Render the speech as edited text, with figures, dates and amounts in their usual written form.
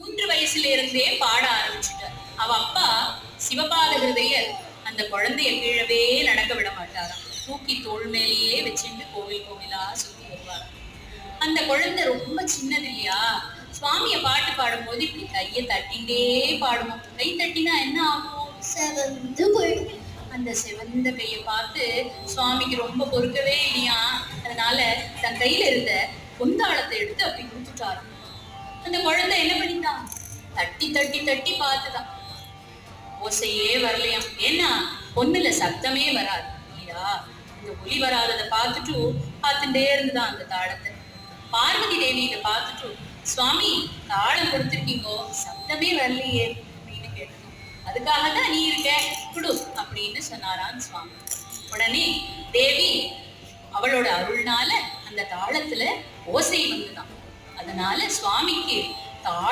3 வயசுல இருந்தே பாட ஆரம்பிச்சுட்டார். அவ அப்பா சிவபாத ஹிருதயர் அந்த குழந்தைய கீழவே நடக்க விட மாட்டாராம். தூக்கி தோள் மேலேயே வச்சுட்டு கோவில் கோவிலா சுத்தி வருவார். அந்த குழந்தை ரொம்ப சின்னது இல்லையா, சுவாமிய பாட்டு பாடும்போது இப்படி கையை தட்டிண்டே பாடுவோம். கை தட்டினா என்ன ஆகும்? செவந்து போயிடும். அந்த செவந்த கையை பார்த்து சுவாமிக்கு ரொம்ப பொறுக்கவே இல்லையா. அதனால தன் கையில இருந்த பொந்தாளத்தை எடுத்து அப்படி கொடுத்துட்டாரு. அந்த குழந்தை என்ன பண்ணிட்டான்? தட்டி தட்டி தட்டி பார்த்துதான், ஓசையே வரலையாம். ஏன்னா பொண்ணுல சத்தமே வராது இல்லையா. இந்த ஒலி வராததை பார்த்துட்டே இருந்துதான் அந்த தாளத்தை. பார்வதி தேவி இதை பார்த்துட்டு, சுவாமி தாளம் கொடுத்துருக்கீங்கோ, சத்தமே வரலையே அப்படின்னு கேட்டோம். அதுக்காக தான் நீ இருக்க, குடு அப்படின்னு சொன்னாரான் சுவாமி. உடனே தேவி அவளோட அருள்னால அந்த தாளத்துல ஓசை வந்துதான். அதனால சுவாமிக்கு தாள